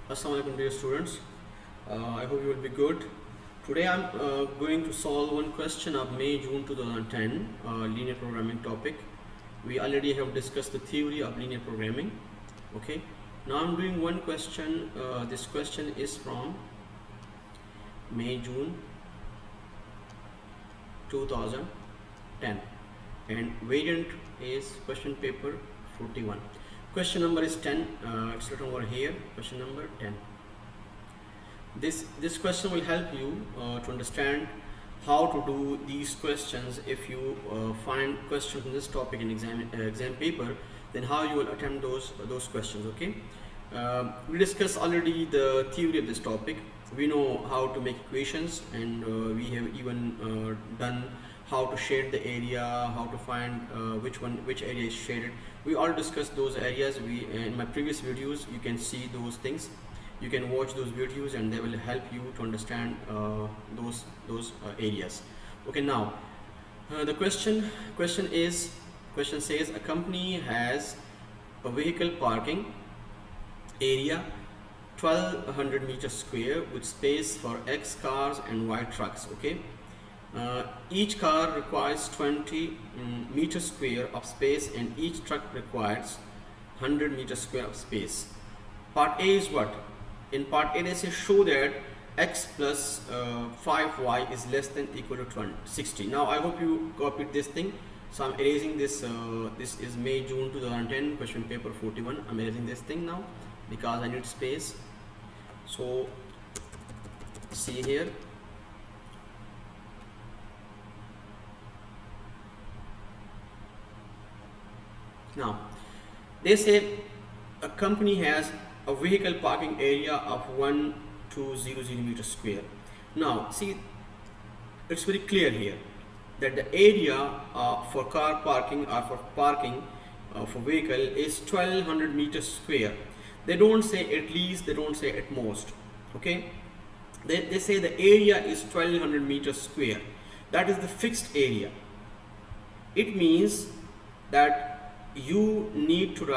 Assalamualaikum dear students. I hope you will be good. Today I'm going to solve one question of May-June 2010 linear programming topic. We already have discussed the theory of linear programming. Okay. Now I'm doing one question. This question is from May-June 2010 and variant is question paper 41. Question number is 10. It's written over here. Question number 10. This question will help you to understand how to do these questions. If you find questions in this topic in exam paper, then how you will attempt those questions. Okay. We discussed already the theory of this topic. We know how to make equations, and we have even done how to shade the area, how to find which area is shaded. We all discussed those areas. In my previous videos you can see those things. You can watch those videos and they will help you to understand those areas. Okay, now the question says a company has a vehicle parking area 1200 meters square with space for X cars and Y trucks. Okay, each car requires 20 meters square of space and each truck requires 100 meters square of space. Part A is what? In part A they say show that X plus 5Y is less than equal to 60. Now I hope you copied this thing. So I'm erasing this. This is May-June 2010 question paper 41. I'm erasing this thing now because I need space. So see here. Now they say a company has a vehicle parking area of 1200 meters square. Now see, it's very clear here that the area for car parking or for parking for vehicle is 1200 meters square. They don't say at least, they don't say at most. Okay, they say the area is 1200 meters square. That is the fixed area. It means that you need to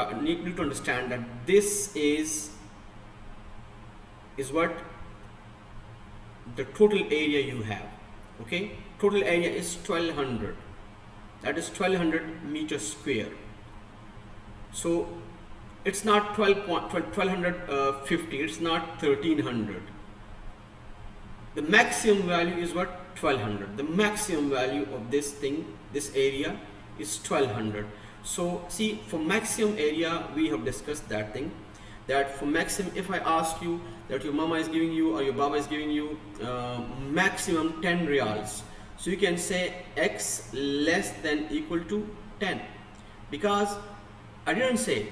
understand that this is what the total area you have. Okay, total area is 1200. That is 1200 meters square. So it's not 1250. It's not 1300. The maximum value is what? 1200. The maximum value of this thing, this area, is 1200. So see, for maximum area we have discussed that thing, that for maximum, if I ask you that your mama is giving you or your baba is giving you maximum 10 reals, so you can say X less than equal to 10, because I didn't say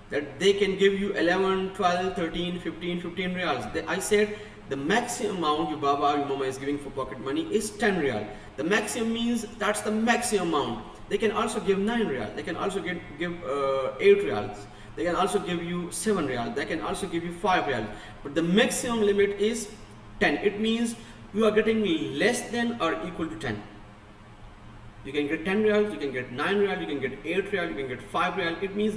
that they can give you 11, 12, 13, 15 reals. I said the maximum amount your baba or your mama is giving for pocket money is 10 real. The maximum means that's the maximum amount. They can also give 9 real. They can also give 8 reals. They can also give you 7 real. They can also give you 5 real. But the maximum limit is 10. It means you are getting less than or equal to 10. You can get 10 real, you can get 9 real, you can get 8 real, you can get 5 real. It means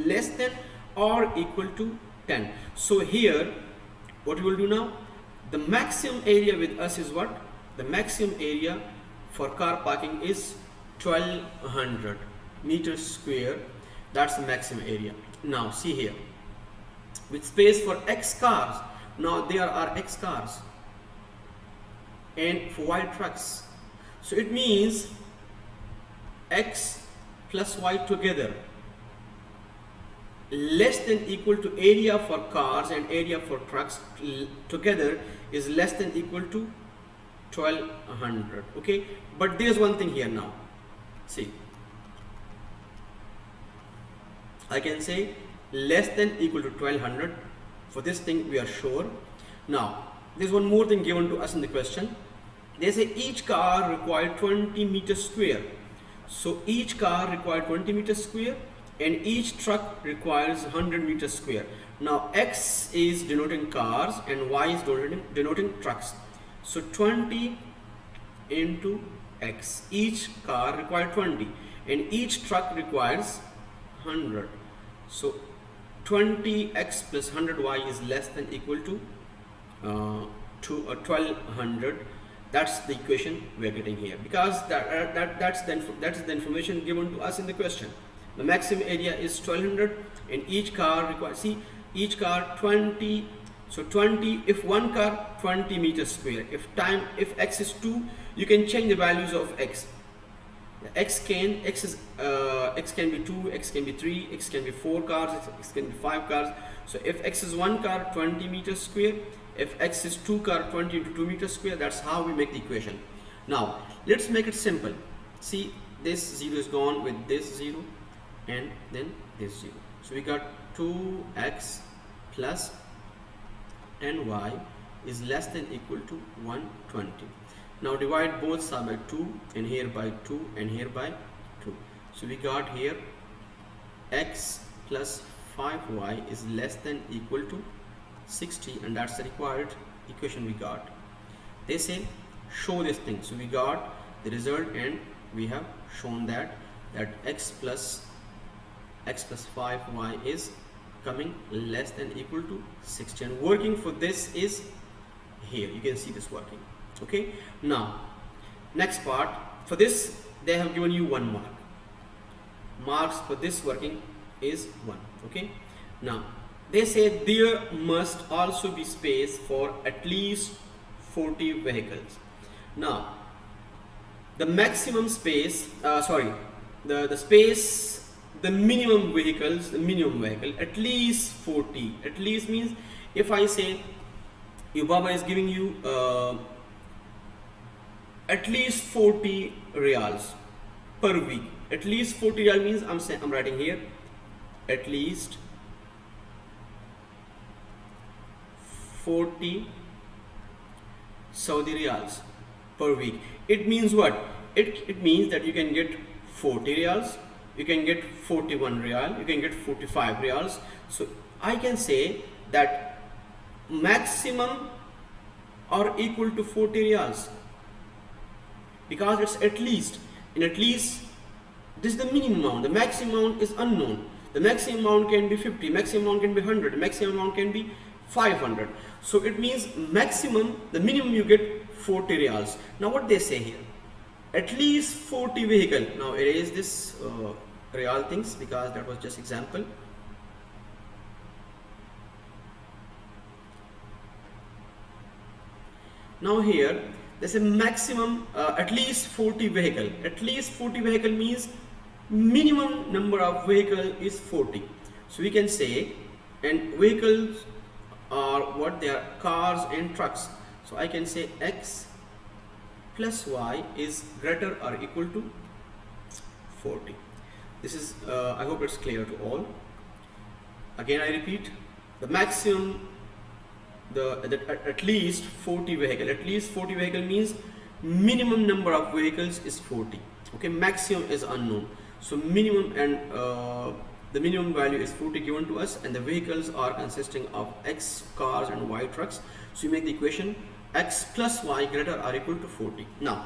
less than or equal to 10. So here, what we will do now? The maximum area with us is what? The maximum area for car parking is 1200 meters square. That's the maximum area. Now see here, with space for X cars. Now there are X cars and for Y trucks. So it means X plus Y together less than equal to area for cars and area for trucks together is less than equal to 1200. Okay, but there's one thing here now. See, I can say less than equal to 1200. For this thing we are sure. Now there's one more thing given to us in the question. They say each car required 20 meters square. So each car required 20 meters square and each truck requires 100 meters square. Now X is denoting cars and Y is denoting trucks. So 20 into X. Each car required 20 and each truck requires 100. So 20x plus 100y is less than equal to 1200. That's the equation we are getting here, because that's the information given to us in the question. The maximum area is 1200 and each car requires, see, each car 20, so 20, if one car 20 meters square, if x is 2, you can change the values of x. X can be 2, x can be 3, x can be 4 cars, x can be 5 cars. So if x is 1 car, 20 meters square, if x is 2 car, 20 into 2 meters square. That's how we make the equation. Now let's make it simple. See, this 0 is gone with this 0 and then this 0. So we got 2x plus 10y is less than equal to 120. Now divide both sides by 2 and here by 2 and here by 2. So we got here x plus 5y is less than equal to 60, and that's the required equation we got. They say show this thing. So we got the result and we have shown that x plus 5y is coming less than equal to 60, and working for this is here. You can see this working. Okay, now next part, for this they have given you 1 mark. Marks for this working is 1. Okay, now they say there must also be space for at least 40 vehicles. Now the maximum space, the space, the minimum vehicle at least 40. At least means if I say your Baba is giving you at least 40 reals per week. At least 40 real means I'm writing here at least 40 Saudi reals per week. It means what? It means that you can get 40 reals, you can get 41 real, you can get 45 reals. So I can say that maximum are equal to 40 reals, because it's at least. In at least, this is the minimum amount. The maximum amount is unknown. The maximum amount can be 50, maximum amount can be 100, maximum amount can be 500. So it means maximum, the minimum you get 40 reals. Now what they say here, at least 40 vehicle. Now erase this real things, because that was just example. Now here there's a maximum at least 40 vehicle. At least 40 vehicle means minimum number of vehicle is 40. So we can say, and vehicles are what they are, cars and trucks. So I can say x plus y is greater or equal to 40. This is I hope it's clear to all. Again I repeat, the maximum, at least 40 vehicle. At least 40 vehicle means minimum number of vehicles is 40. Okay, maximum is unknown. So minimum, and the minimum value is 40 given to us, and the vehicles are consisting of x cars and y trucks. So you make the equation x plus y greater or equal to 40. Now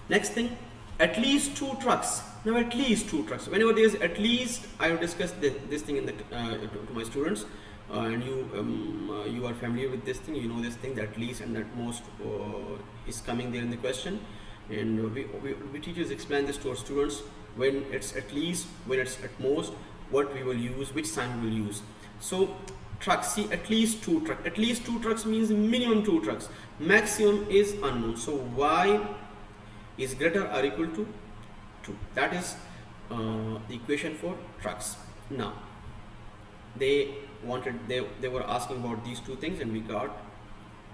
next thing, at least 2 trucks. Now at least 2 trucks, whenever there is at least, I have discussed this thing in the to my students, and you are familiar with this thing, you know this thing, that at least and that most is coming there in the question. And we teachers explain this to our students, when it's at least, when it's at most, what we will use, which sign we will use. So trucks, see, at least 2 trucks. At least 2 trucks means minimum 2 trucks. Maximum is unknown. So y is greater or equal to 2. That is the equation for trucks. Now they were asking about these 2 things, and we got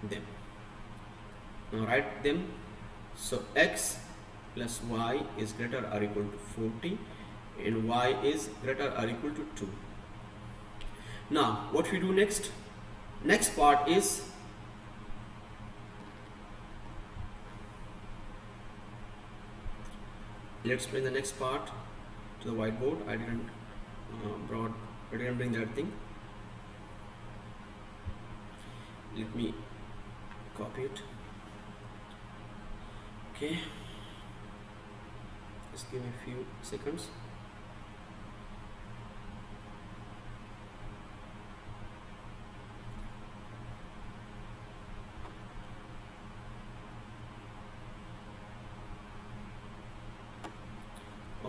them. Now write them. So x plus y is greater or equal to 40, and y is greater or equal to 2. Now what we do next? Next part is let's bring the next part to the whiteboard. I didn't bring that thing. Let me copy it. Okay, just give me a few seconds.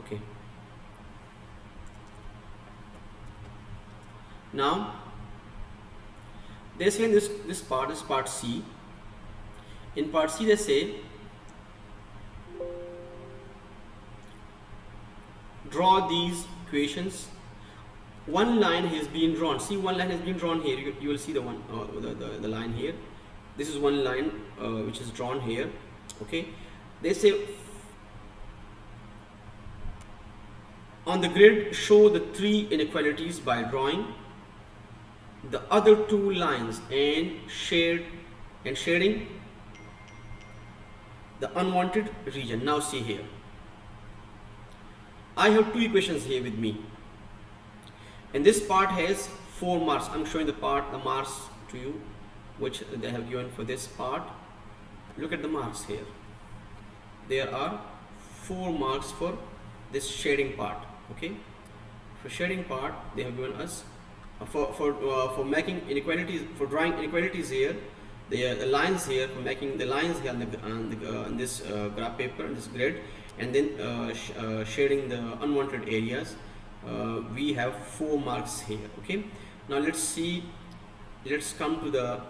Okay, now they say in this part is part C. In part C they say draw these equations. One line has been drawn. See, one line has been drawn here. You will see the one the line here. This is one line which is drawn here. Okay, they say on the grid show the three inequalities by drawing the other two lines and shading the unwanted region. Now see here, I have two equations here with me, and this part has 4 marks. I'm showing the marks to you which they have given for this part. Look at the marks here. There are 4 marks for this shading part. Okay, for shading part they have given us for making inequalities, for drawing inequalities here, the lines here, for making the lines here on this graph paper, on this grid, and then shading the unwanted areas. We have 4 marks here. Okay, now let's come to the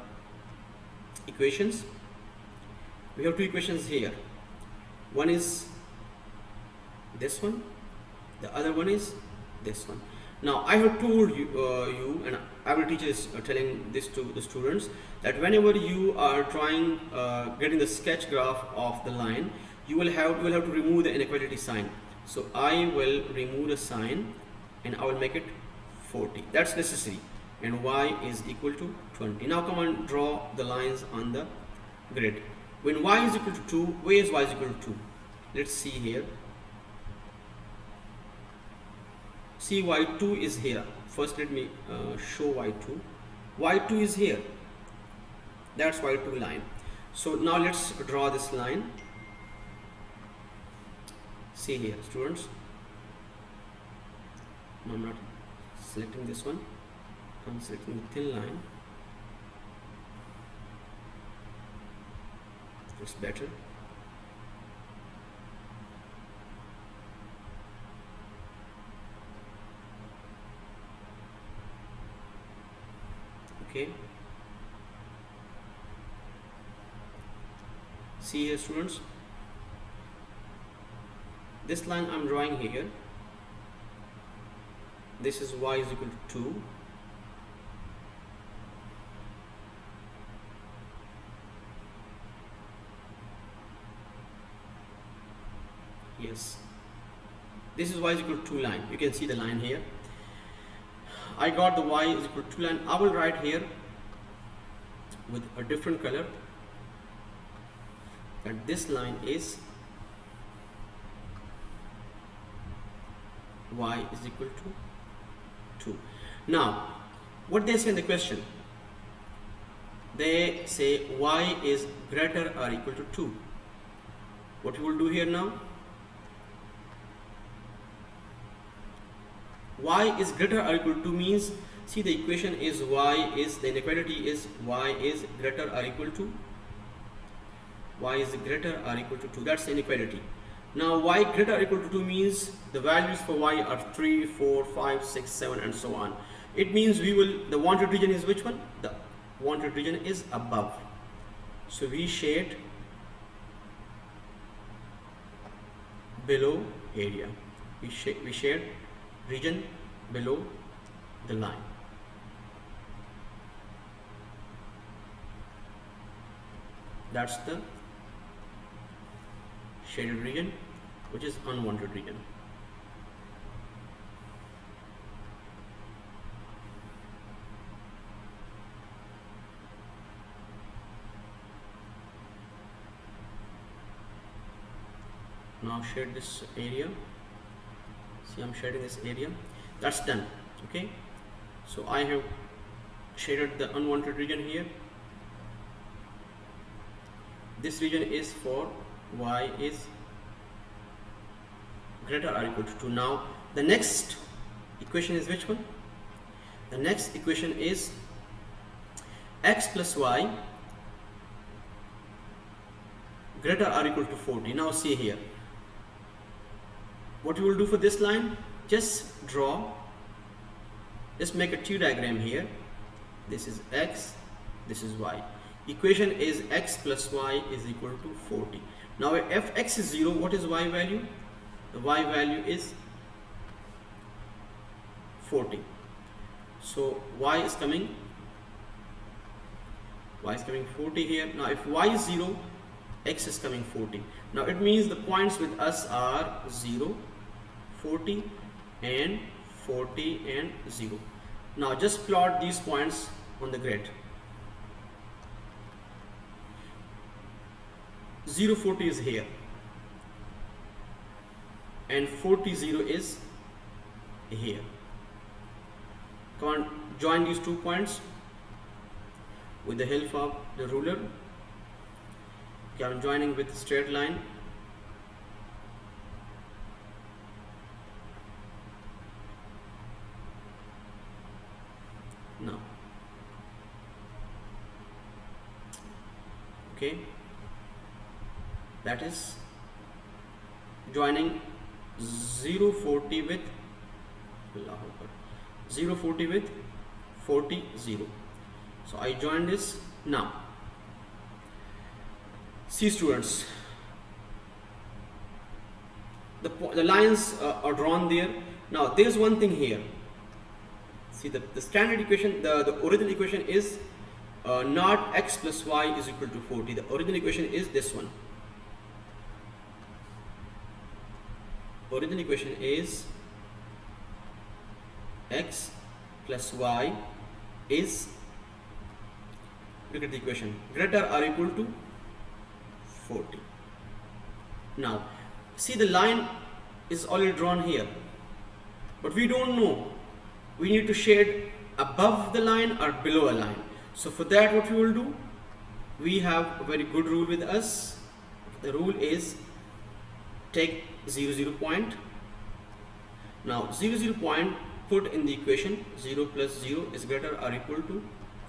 equations. We have two equations here. One is this one, the other one is this one. Now I have told you, and every teacher is telling this to the students, that whenever you are trying getting the sketch graph of the line, you will have to remove the inequality sign. So I will remove the sign and I will make it 40. That's necessary. And y is equal to 20. Now come and draw the lines on the grid. When y is equal to 2, where is y is equal to 2? Let's see here. See, y2 is here. First let me show y2. y2 is here. That's y2 line. So now let's draw this line. See here, students. No, I'm not selecting this one. I'm selecting the thin line. It's better. Okay. See here, students. This line I'm drawing here. This is y is equal to 2. Yes. This is y is equal to 2 line. You can see the line here. I got the y is equal to 2 line. I will write here with a different color that this line is y is equal to 2. Now, what they say in the question? They say y is greater or equal to 2. What we will do here now? Y is greater or equal to means, see, the equation is the inequality is y is greater or equal to, y is greater or equal to 2. That's the inequality. Now y greater or equal to 2 means the values for y are 3, 4, 5, 6, 7 and so on. It means the wanted region is which one? The wanted region is above. So we shade below area. We shade region below the line. That's the shaded region, which is unwanted region. Now shade this area. See, I'm shading this area. That's done. Okay, so I have shaded the unwanted region here. This region is for y is greater or equal to 2. Now the next equation is which one? The next equation is x plus y greater or equal to 40. Now see here, what you will do for this line, just make a T diagram here. This is x, this is y. Equation is x plus y is equal to 40. Now if x is 0, what is y value? The y value is 40. So y is coming 40 here. Now if y is 0, x is coming 40. Now it means the points with us are 0, 40 and 40 and 0. Now just plot these points on the grid. 0, 40 is here and 40, 0 is here. Come on, join these 2 points with the help of the ruler. Okay, I'm joining with a straight line. Now, okay, that is joining 0, 40 with 0, 40 with 40, 0. So I join this. Now see students, the lines are drawn there. Now there is one thing here. See the standard equation, the original equation is not x plus y is equal to 40. The original equation is this one. Original equation is x plus y is, look at the equation, greater or equal to 40. Now see the line is already drawn here, but we don't know, we need to shade above the line or below a line. So for that what we will do, we have a very good rule with us. The rule is take 0, 0 point. Now 0, 0 point put in the equation, 0 plus 0 is greater or equal to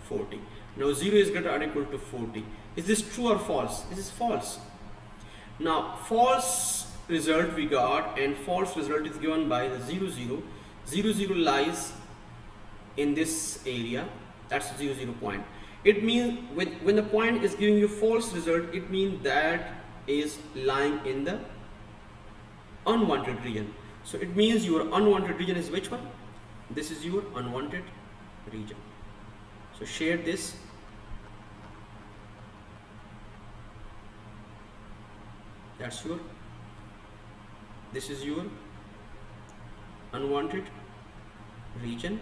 40. Now 0 is greater or equal to 40. Is this true or false? This is false. Now false result we got, and false result is given by the 0, 0. 0, 0 lies in this area, that's 0, 0 point. It means when the point is giving you false result, it means that is lying in the unwanted region. So it means your unwanted region is which one? This is your unwanted region. So shade this. That's your, this is your unwanted region,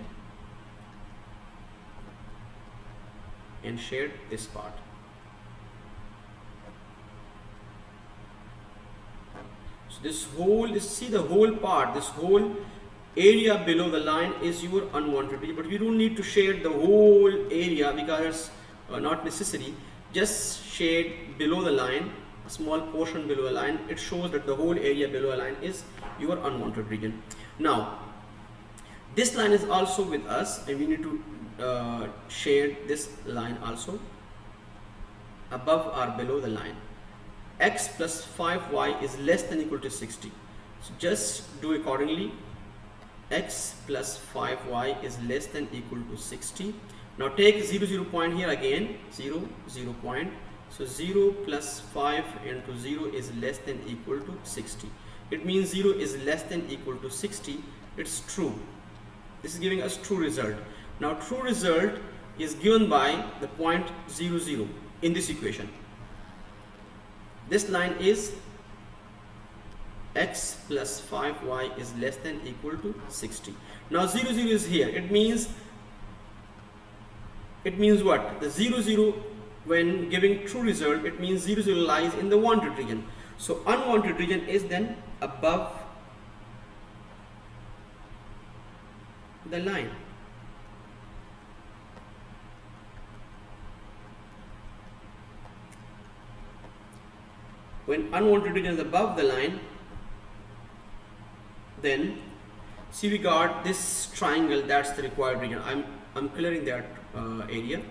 and shade this part. So this whole, see the whole part, this whole area below the line is your unwanted region, but we don't need to shade the whole area because it's not necessary. Just shade below the line, a small portion below a line. It shows that the whole area below a line is your unwanted region. Now this line is also with us, and we need to shade this line also above or below the line. X plus 5y is less than equal to 60. So just do accordingly. X plus 5y is less than equal to 60. Now take 0, 0 point here again, 0, 0 point. So 0 plus 5 into 0 is less than equal to 60. It means 0 is less than equal to 60. It's true. This is giving us true result. Now true result is given by the point 0, 0 in this equation. This line is x plus 5y is less than equal to 60. Now 0, 0 is here. It means what? The 0, 0 when giving true result, it means 0, 0 lies in the wanted region. So unwanted region is then above the line. When unwanted region is above the line, then see we got this triangle, that's the required region. I'm clearing that area.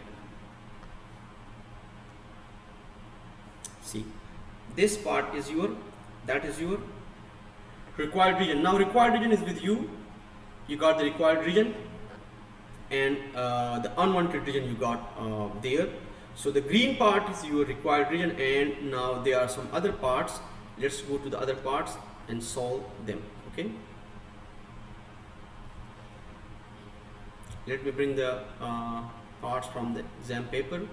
See, this part is your, that is your required region. Now required region is with you. You got the required region, and the unwanted region you got there. So the green part is your required region, and now there are some other parts. Let's go to the other parts and solve them. Okay, let me bring the parts from the exam paper.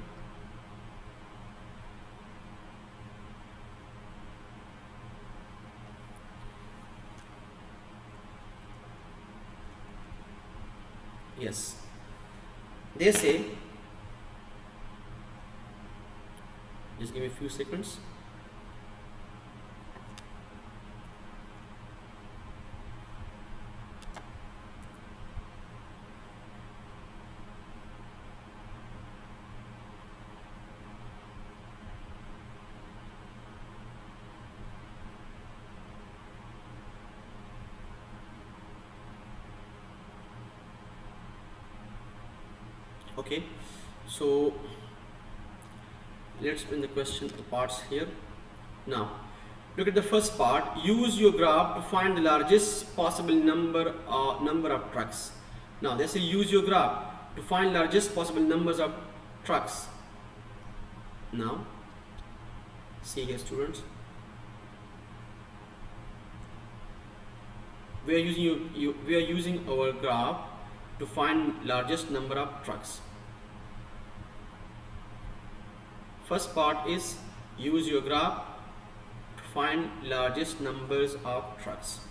Yes, they say, just give me a few seconds. Okay, so let's bring the question, the parts here. Now look at the first part. Use your graph to find the largest possible number of trucks. Now they say use your graph to find largest possible numbers of trucks. Now see here, students, we are using our graph to find largest number of trucks. First part is use your graph to find largest numbers of trucks.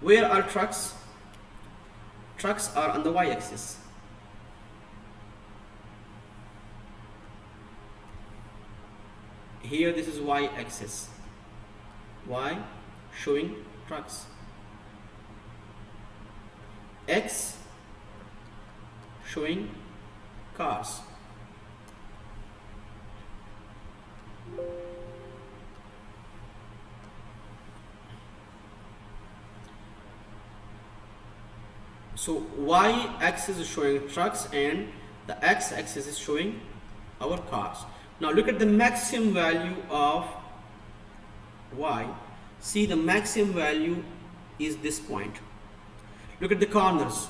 Where are trucks? Trucks are on the y-axis. Here this is y-axis. Y showing trucks. X showing cars. So y-axis is showing trucks and the x-axis is showing our cars. Now look at the maximum value of y. See, the maximum value is this point. Look at the corners.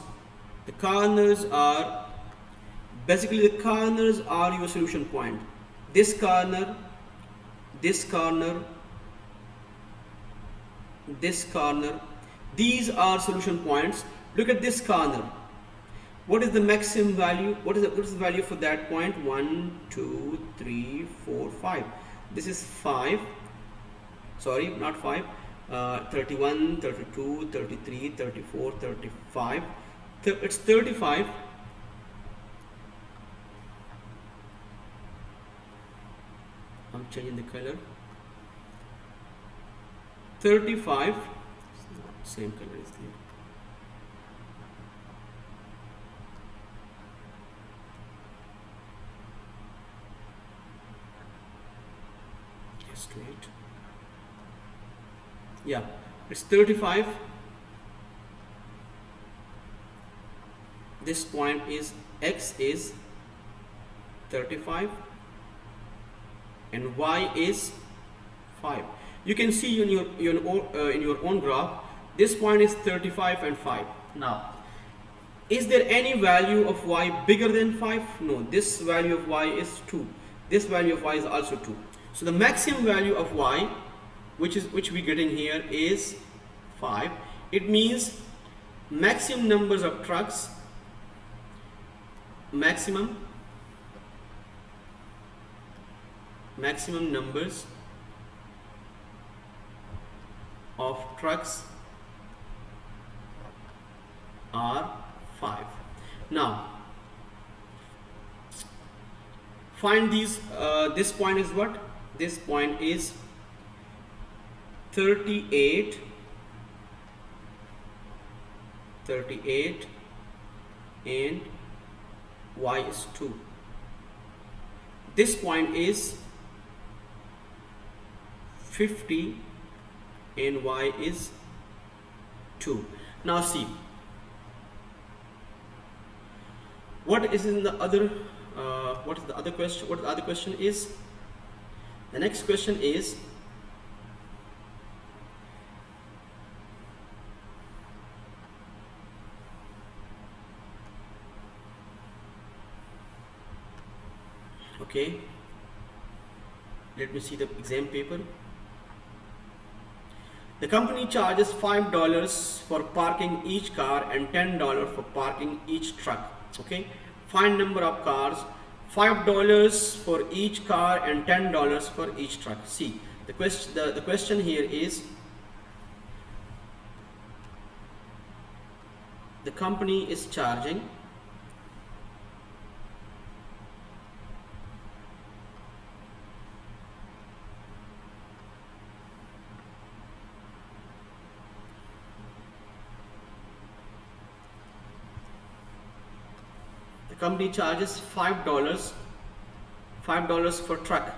The corners are basically your solution point. This corner, this corner, this corner, these are solution points. Look at this corner. What is the maximum value? What is the value for that point? 1, 2, 3, 4, 5. This is 5. Sorry, not 5. 31, 32, 33, 34, 35. It's 35. I'm changing the color. 35. Same color is there. Straight. Yeah, it's 35. This point is x is 35 and y is 5. You can see in your own graph, this point is 35 and 5. Now, is there any value of y bigger than 5? No, this value of y is 2. This value of y is also 2. So the maximum value of y, which we getting here, is 5. It means maximum numbers of trucks, maximum numbers of trucks are 5. Now find these. This point is what? This point is 38, and y is 2. This point is 50 and y is 2. Now see, what is in the other what is the other question? What the other question is? The next question is, Okay, let me see the exam paper. The company charges $5 for parking each car and $10 for parking each truck. Okay, find number of cars. $5 for each car and $10 for each truck. See, the question here is, the company is charging company charges $5 for truck,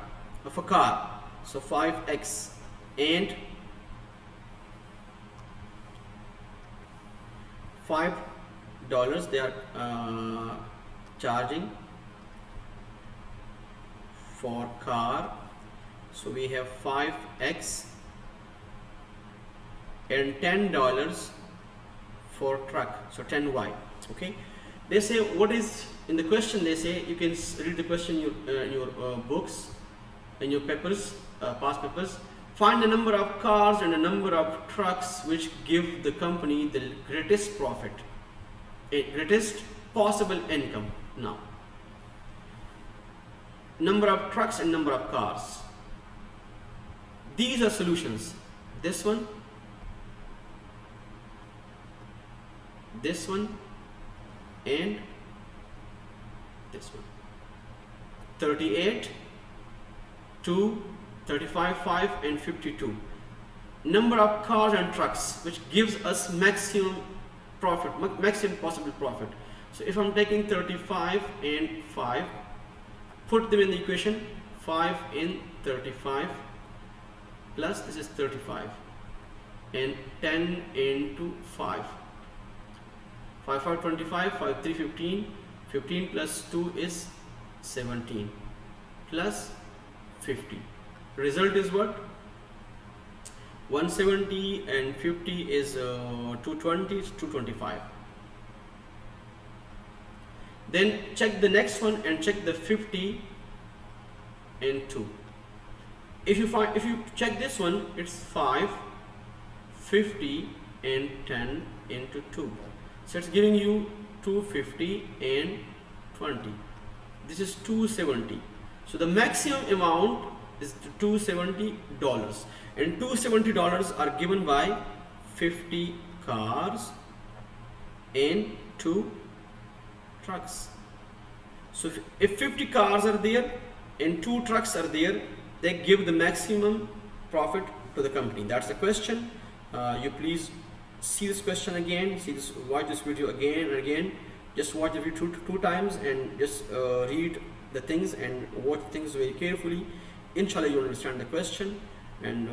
for car, so 5x, and $5 they are charging for car, so we have 5x, and $10 for truck, so 10y. Okay, they say, what is in the question? They say, you can read the question in your books, in your papers, past papers. Find the number of cars and the number of trucks which give the company the greatest profit, greatest possible income. Now, number of trucks and number of cars. These are solutions. This one, and this one. 38, 2, 35, 5 and 52. Number of cars and trucks which gives us maximum profit, maximum possible profit. So if I'm taking 35 and 5, put them in the equation. 5 in 35 plus this is 35 and 10 into 5. 5 5 25, 5 3 15, 15 plus 2 is 17 plus 50. Result is what? 170 and 50 is 220, 225. Then check the next one and check the 50 and 2. If you check this one, it's 5, 50 and 10 into 2. So it's giving you 250 and 20. This is 270. So the maximum amount is $270, and $270 are given by 50 cars and 2 trucks. So if 50 cars are there and 2 trucks are there, they give the maximum profit to the company. That's the question. You please see this question again, watch this video again and again. Just watch the video two times and just read the things and watch things very carefully. Inshallah, you will understand the question, and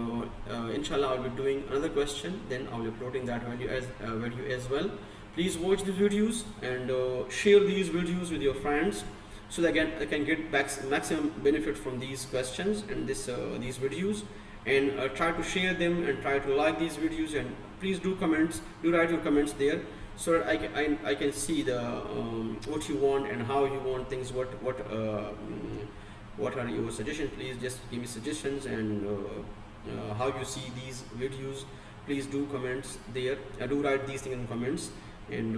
inshallah I'll be doing another question, then I'll be uploading that value as well. Please watch these videos and share these videos with your friends, so that again they can get maximum benefit from these questions and these videos. And try to share them and try to like these videos, and please do write your comments there, so that I can see the what you want and how you want things, what are your suggestions. Please just give me suggestions, and how you see these videos. Please do comments there. Do write these things in comments, and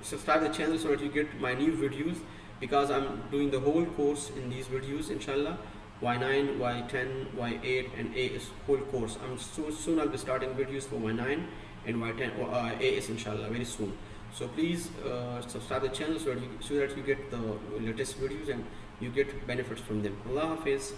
subscribe the channel so that you get my new videos, because I'm doing the whole course in these videos, inshallah. Y9, Y10, Y8 and AS whole course. Soon I'll be starting videos for Y9 and Y10 or AS, inshallah, very soon. So please subscribe the channel so that you get the latest videos and you get benefits from them. Allah Hafiz.